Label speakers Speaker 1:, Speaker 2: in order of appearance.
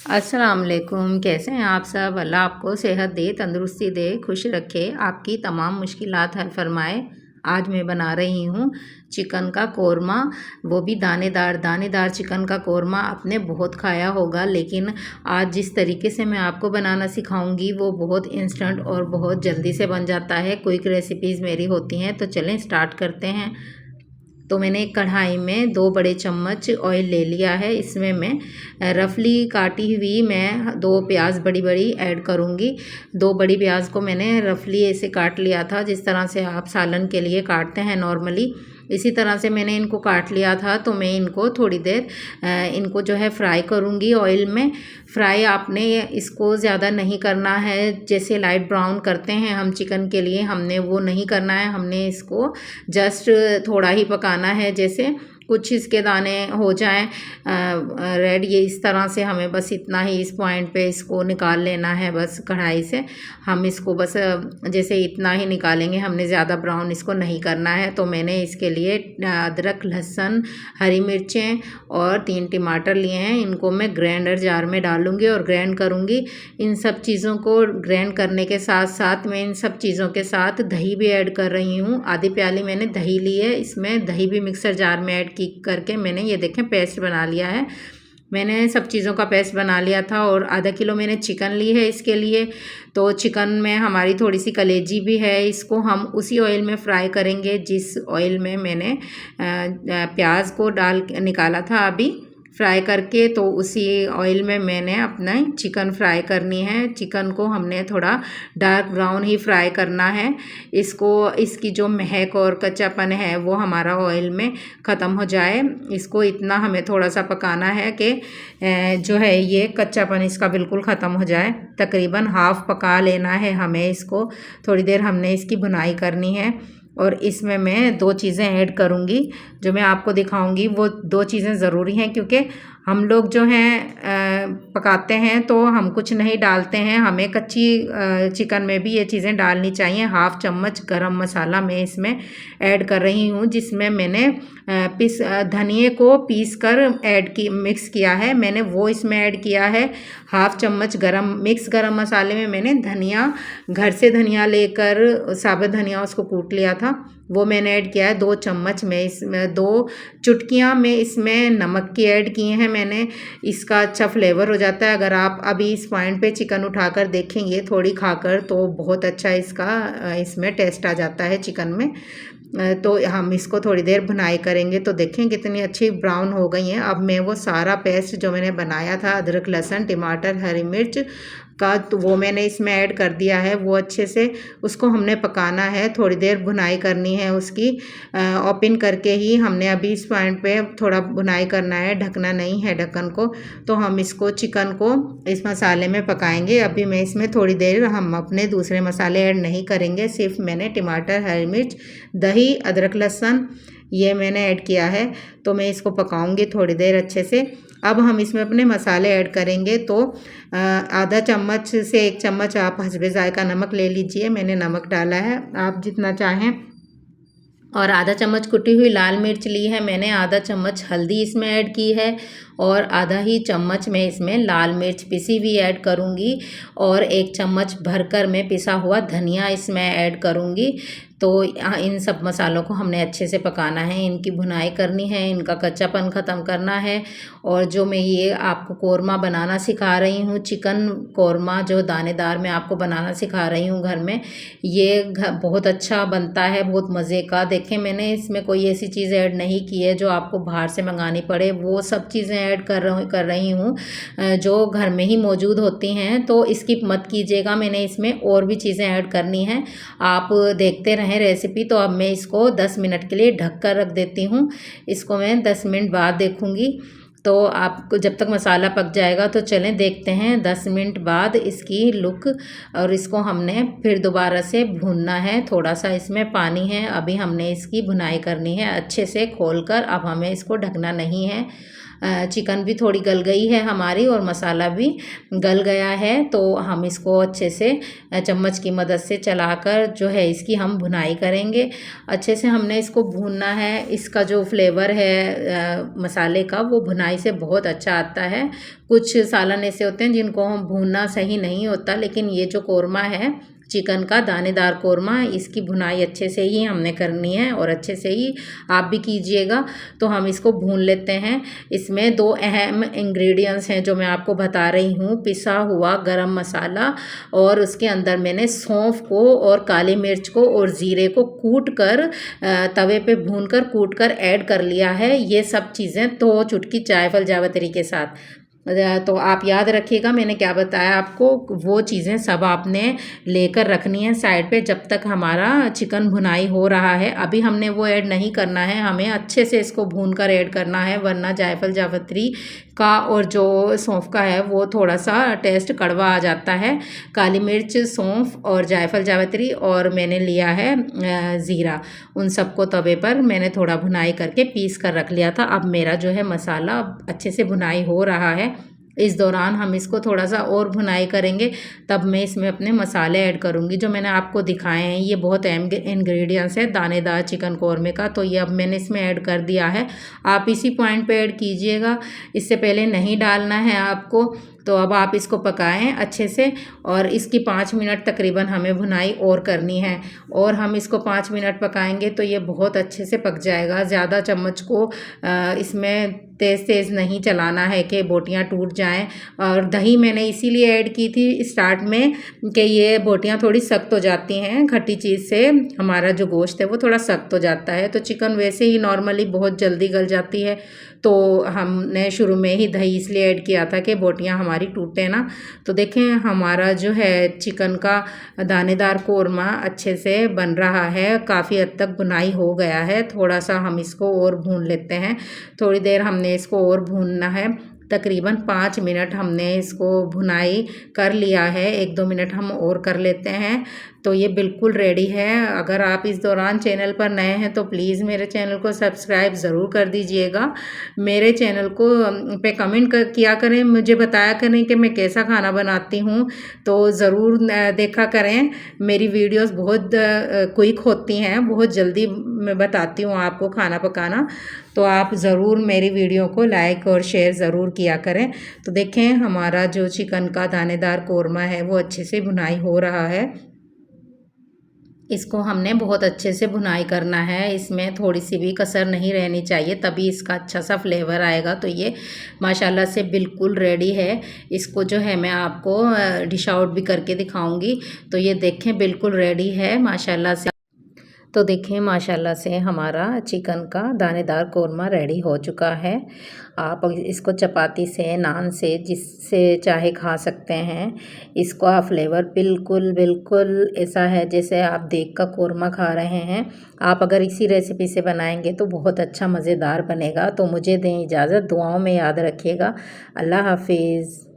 Speaker 1: अस्सलाम वालेकुम। कैसे हैं आप सब? अल्लाह आपको सेहत दे, तंदुरुस्ती दे, खुश रखे, आपकी तमाम मुश्किलात हल फरमाए। आज मैं बना रही हूँ चिकन का कोरमा, वो भी दानेदार दानेदार चिकन का कोरमा। आपने बहुत खाया होगा, लेकिन आज जिस तरीके से मैं आपको बनाना सिखाऊंगी वो बहुत इंस्टेंट और बहुत जल्दी से बन जाता है। क्विक रेसिपीज़ मेरी होती हैं। तो चलें स्टार्ट करते हैं। तो मैंने एक कढ़ाई में 2 बड़े चम्मच ऑयल ले लिया है। इसमें मैं रफली काटी हुई मैं 2 प्याज बड़ी बड़ी ऐड करूँगी। 2 बड़ी प्याज को मैंने रफली ऐसे काट लिया था, जिस तरह से आप सालन के लिए काटते हैं नॉर्मली, इसी तरह से मैंने इनको काट लिया था। तो मैं इनको थोड़ी देर इनको जो है फ्राई करूँगी ऑयल में। फ्राई आपने इसको ज़्यादा नहीं करना है, जैसे लाइट ब्राउन करते हैं हम चिकन के लिए, हमने वो नहीं करना है। हमने इसको जस्ट थोड़ा ही पकाना है, जैसे कुछ इसके दाने हो जाएं रेड, ये इस तरह से हमें बस इतना ही इस पॉइंट पे इसको निकाल लेना है बस कढ़ाई से। हम इसको बस जैसे इतना ही निकालेंगे, हमने ज़्यादा ब्राउन इसको नहीं करना है। तो मैंने इसके लिए अदरक, लहसुन, हरी मिर्चें और 3 टमाटर लिए हैं। इनको मैं ग्राइंडर जार में डालूँगी और ग्राइंड करूँगी। इन सब चीज़ों को ग्राइंड करने के साथ साथ मैं इन सब चीज़ों के साथ दही भी ऐड कर रही हूँ। आधी प्याली मैंने दही ली है, इसमें दही भी मिक्सर जार में ऐड करके मैंने ये देखें पेस्ट बना लिया है। मैंने सब चीज़ों का पेस्ट बना लिया था। और आधा किलो मैंने चिकन ली है इसके लिए। तो चिकन में हमारी थोड़ी सी कलेजी भी है, इसको हम उसी ऑयल में फ्राई करेंगे जिस ऑयल में मैंने प्याज को डाल निकाला था अभी फ्राई करके। तो उसी ऑयल में मैंने अपना चिकन फ्राई करनी है। चिकन को हमने थोड़ा डार्क ब्राउन ही फ्राई करना है। इसको इसकी जो महक और कच्चापन है वो हमारा ऑयल में ख़त्म हो जाए। इसको इतना हमें थोड़ा सा पकाना है कि जो है ये कच्चापन इसका बिल्कुल ख़त्म हो जाए। तकरीबन हाफ़ पका लेना है हमें इसको। थोड़ी देर हमने इसकी भुनाई करनी है। और इसमें मैं 2 चीज़ें ऐड करूँगी, जो मैं आपको दिखाऊंगी। वो 2 चीज़ें ज़रूरी हैं, क्योंकि हम लोग जो हैं पकाते हैं तो हम कुछ नहीं डालते हैं, हमें कच्ची चिकन में भी ये चीज़ें डालनी चाहिए। हाफ़ चम्मच गरम मसाला मैं इसमें ऐड कर रही हूँ, जिसमें मैंने धनिए को पीस कर मिक्स किया है, मैंने वो इसमें ऐड किया है। हाफ़ चम्मच गरम मसाले में मैंने धनिया, घर से धनिया लेकर साबुत धनिया उसको कूट लिया था, वो मैंने ऐड किया है। 2 चम्मच में इसमें 2 चुटकियाँ में इसमें नमक की ऐड किए हैं मैंने। इसका अच्छा फ्लेवर हो जाता है। अगर आप अभी इस पॉइंट पे चिकन उठाकर देखेंगे थोड़ी खाकर, तो बहुत अच्छा इसका इसमें टेस्ट आ जाता है चिकन में। तो हम इसको थोड़ी देर भुनाई करेंगे। तो देखें कितनी अच्छी ब्राउन हो गई हैं। अब मैं वो सारा पेस्ट जो मैंने बनाया था अदरक, लहसुन, टमाटर, हरी मिर्च का, तो वो मैंने इसमें ऐड कर दिया है। वो अच्छे से उसको हमने पकाना है, थोड़ी देर भुनाई करनी है उसकी। ओपन करके ही हमने अभी इस पॉइंट पे थोड़ा भुनाई करना है, ढकना नहीं है ढक्कन को। तो हम इसको चिकन को इस मसाले में पकाएंगे। अभी मैं इसमें थोड़ी देर हम अपने दूसरे मसाले ऐड नहीं करेंगे, सिर्फ मैंने टमाटर, हरी मिर्च, दही, अदरक, लहसुन ये मैंने ऐड किया है। तो मैं इसको पकाऊंगी थोड़ी देर अच्छे से। अब हम इसमें अपने मसाले ऐड करेंगे। तो आधा चम्मच से 1 चम्मच आप हस्बे ज़ायका नमक ले लीजिए, मैंने नमक डाला है, आप जितना चाहें। और आधा चम्मच कुटी हुई लाल मिर्च ली है मैंने, आधा चम्मच हल्दी इसमें ऐड की है, और आधा ही चम्मच मैं इसमें लाल मिर्च पिसी हुई ऐड करूँगी, और 1 चम्मच भरकर मैं पिसा हुआ धनिया इसमें ऐड करूँगी। तो इन सब मसालों को हमने अच्छे से पकाना है, इनकी भुनाई करनी है, इनका कच्चापन ख़त्म करना है। और जो मैं ये आपको कोरमा बनाना सिखा रही हूँ, चिकन कोरमा जो दानेदार मैं आपको बनाना सिखा रही हूँ घर में, ये बहुत अच्छा बनता है, बहुत मज़े का। देखें मैंने इसमें कोई ऐसी चीज़ ऐड नहीं की है जो आपको बाहर से मंगानी पड़े, वो सब चीज़ें ऐड कर रही हूँ जो घर में ही मौजूद होती हैं। तो स्किप मत कीजिएगा, मैंने इसमें और भी चीज़ें ऐड करनी हैं, आप देखते रहें रेसिपी। तो अब मैं इसको 10 मिनट के लिए ढक कर रख देती हूँ। इसको मैं 10 मिनट बाद देखूँगी। तो आपको जब तक मसाला पक जाएगा, तो चलें देखते हैं 10 मिनट बाद इसकी लुक। और इसको हमने फिर दोबारा से भूनना है, थोड़ा सा इसमें पानी है, अभी हमने इसकी भुनाई करनी है अच्छे से खोलकर। अब हमें इसको ढकना नहीं है, चिकन भी थोड़ी गल गई है हमारी और मसाला भी गल गया है। तो हम इसको अच्छे से चम्मच की मदद से चलाकर जो है इसकी हम भुनाई करेंगे। अच्छे से हमने इसको भूनना है। इसका जो फ्लेवर है मसाले का वो भुनाई से बहुत अच्छा आता है। कुछ सालन ऐसे होते हैं जिनको हम भूनना सही नहीं होता, लेकिन ये जो कौरमा है चिकन का दानेदार कौरमा, इसकी भुनाई अच्छे से ही हमने करनी है और अच्छे से ही आप भी कीजिएगा। तो हम इसको भून लेते हैं। इसमें 2 अहम इंग्रेडिएंट्स हैं जो मैं आपको बता रही हूँ। पिसा हुआ गरम मसाला और उसके अंदर मैंने सौंफ को और काली मिर्च को और ज़ीरे को कूट कर तवे पे भून कर कूट कर ऐड कर लिया है। ये सब चीज़ें तो चुटकी चाय फल जावित्री के साथ। तो आप याद रखिएगा मैंने क्या बताया आपको, वो चीज़ें सब आपने लेकर रखनी है साइड पे जब तक हमारा चिकन भुनाई हो रहा है। अभी हमने वो ऐड नहीं करना है, हमें अच्छे से इसको भून कर ऐड करना है, वरना जायफल जावित्री का और जो सौंफ का है वो थोड़ा सा टेस्ट कड़वा आ जाता है। काली मिर्च, सौंफ और जायफल जावित्री और मैंने लिया है ज़ीरा, उन सबको तवे पर मैंने थोड़ा भुनाई करके पीस कर रख लिया था। अब मेरा जो है मसाला अच्छे से भुनाई हो रहा है। इस दौरान हम इसको थोड़ा सा और भुनाई करेंगे, तब मैं इसमें अपने मसाले ऐड करूँगी जो मैंने आपको दिखाए हैं। ये बहुत अहम इंग्रेडिएंट्स है दानेदार चिकन कौरमे का, तो ये अब मैंने इसमें ऐड कर दिया है। आप इसी पॉइंट पे ऐड कीजिएगा, इससे पहले नहीं डालना है आपको। तो अब आप इसको पकाएं अच्छे से और इसकी 5 मिनट तकरीबन हमें भुनाई और करनी है। और हम इसको 5 मिनट पकाएंगे तो ये बहुत अच्छे से पक जाएगा। ज़्यादा चम्मच को इसमें तेज़ तेज़ नहीं चलाना है कि बोटियां टूट जाएं। और दही मैंने इसीलिए ऐड की थी स्टार्ट में कि ये बोटियां थोड़ी सख्त हो जाती हैं, खट्टी चीज़ से हमारा जो गोश्त है वो थोड़ा सख्त हो जाता है। तो चिकन वैसे ही नॉर्मली बहुत जल्दी गल जाती है, तो हमने शुरू में ही दही इसलिए ऐड किया था कि बोटियां हमारी टूटे ना। तो देखें हमारा जो है चिकन का दानेदार कौरमा अच्छे से बन रहा है, काफ़ी हद तक बुनाई हो गया है। थोड़ा सा हम इसको और भून लेते हैं, थोड़ी देर हमने इसको और भूनना है। तकरीबन 5 मिनट हमने इसको भुनाई कर लिया है, 1-2 मिनट हम और कर लेते हैं। तो ये बिल्कुल रेडी है। अगर आप इस दौरान चैनल पर नए हैं तो प्लीज़ मेरे चैनल को सब्सक्राइब ज़रूर कर दीजिएगा। मेरे चैनल को पे कमेंट किया करें, मुझे बताया करें कि मैं कैसा खाना बनाती हूँ, तो ज़रूर देखा करें। मेरी वीडियोस बहुत क्विक होती हैं, बहुत जल्दी मैं बताती हूँ आपको खाना पकाना। तो आप ज़रूर मेरी वीडियो को लाइक और शेयर ज़रूर किया करें। तो देखें हमारा जो चिकन का दानेदार कौरमा है वो अच्छे से भुनाई हो रहा है। इसको हमने बहुत अच्छे से भुनाई करना है, इसमें थोड़ी सी भी कसर नहीं रहनी चाहिए, तभी इसका अच्छा सा फ्लेवर आएगा। तो ये माशाल्लाह से बिल्कुल रेडी है। इसको जो है मैं आपको डिश आउट भी करके दिखाऊंगी। तो ये देखें बिल्कुल रेडी है माशाल्लाह से। तो देखिए माशाल्लाह से हमारा चिकन का दानेदार कौरमा रेडी हो चुका है। आप इसको चपाती से, नान से, जिससे चाहे खा सकते हैं। इसका फ्लेवर बिल्कुल बिल्कुल ऐसा है जैसे आप देग का कौरमा खा रहे हैं। आप अगर इसी रेसिपी से बनाएंगे तो बहुत अच्छा मज़ेदार बनेगा। तो मुझे दें इजाज़त, दुआओं में याद रखिएगा। अल्लाह हाफिज़।